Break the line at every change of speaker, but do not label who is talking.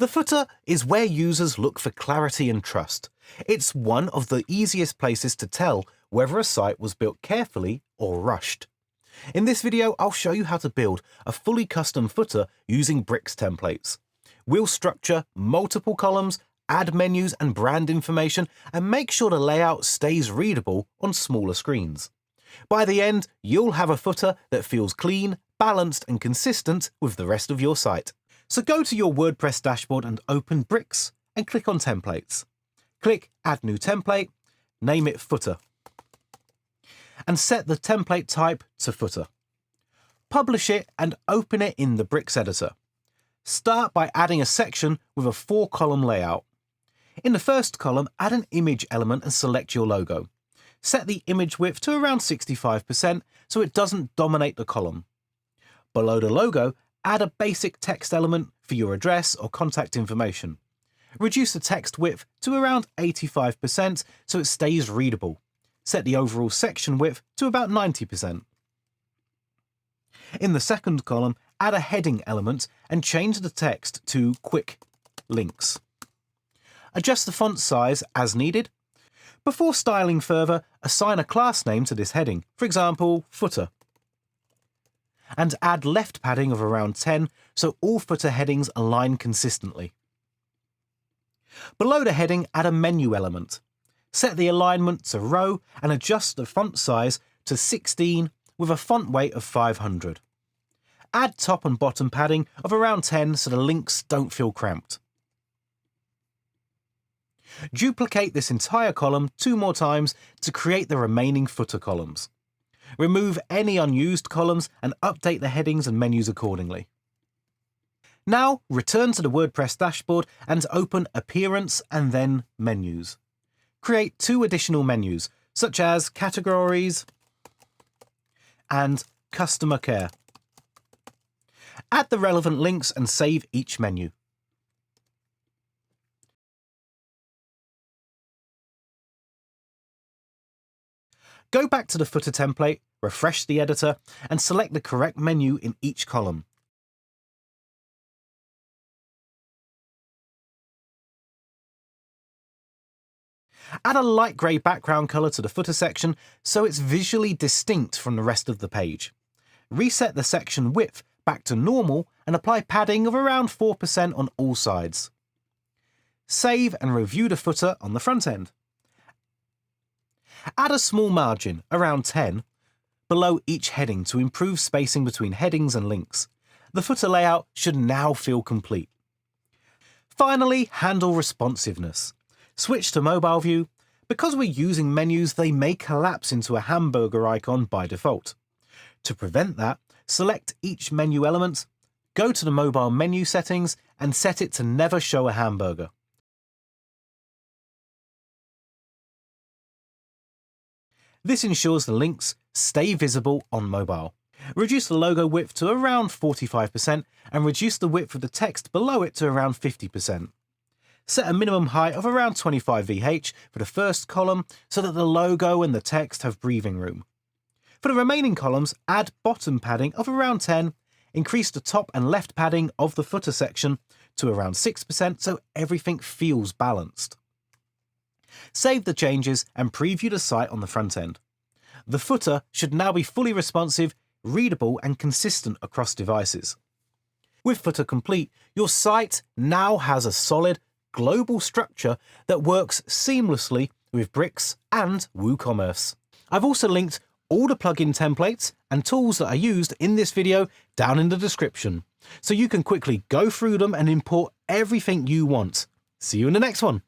The footer is where users look for clarity and trust. It's one of the easiest places to tell whether a site was built carefully or rushed. In this video, I'll show you how to build a fully custom footer using Bricks templates. We'll structure multiple columns, add menus and brand information, and make sure the layout stays readable on smaller screens. By the end, you'll have a footer that feels clean, balanced, and consistent with the rest of your site. So go to your WordPress dashboard and open Bricks and click on Templates. Click Add New Template, name it Footer, and set the template type to Footer. Publish it and open it in the Bricks editor. Start by adding a section with a 4-column layout. In the first column, add an image element and select your logo. Set the image width to around 65% so it doesn't dominate the column. Below the logo, add a basic text element for your address or contact information. Reduce the text width to around 85% so it stays readable. Set the overall section width to about 90%. In the second column, add a heading element and change the text to Quick Links. Adjust the font size as needed. Before styling further, assign a class name to this heading, for example, Footer. And add left padding of around 10 so all footer headings align consistently. Below the heading, add a menu element. Set the alignment to row and adjust the font size to 16 with a font weight of 500. Add top and bottom padding of around 10 so the links don't feel cramped. Duplicate this entire column 2 more times to create the remaining footer columns. Remove any unused columns and update the headings and menus accordingly. Now, return to the WordPress dashboard and open Appearance and then Menus. Create 2 additional menus, such as Categories and Customer Care. Add the relevant links and save each menu. Go back to the footer template, refresh the editor, and select the correct menu in each column. Add a light grey background colour to the footer section so it's visually distinct from the rest of the page. Reset the section width back to normal and apply padding of around 4% on all sides. Save and review the footer on the front end. Add a small margin, around 10, below each heading to improve spacing between headings and links. The footer layout should now feel complete. Finally, handle responsiveness. Switch to mobile view. Because we're using menus, they may collapse into a hamburger icon by default. To prevent that, select each menu element, go to the mobile menu settings and set it to never show a hamburger. This ensures the links stay visible on mobile. Reduce the logo width to around 45% and reduce the width of the text below it to around 50%. Set a minimum height of around 25 VH for the first column so that the logo and the text have breathing room. For the remaining columns, add bottom padding of around 10, increase the top and left padding of the footer section to around 6% so everything feels balanced. Save the changes and preview the site on the front end. The footer should now be fully responsive, readable, and consistent across devices. With footer complete, your site now has a solid, global structure that works seamlessly with Bricks and WooCommerce. I've also linked all the plugin templates and tools that are used in this video down in the description, so you can quickly go through them and import everything you want. See you in the next one.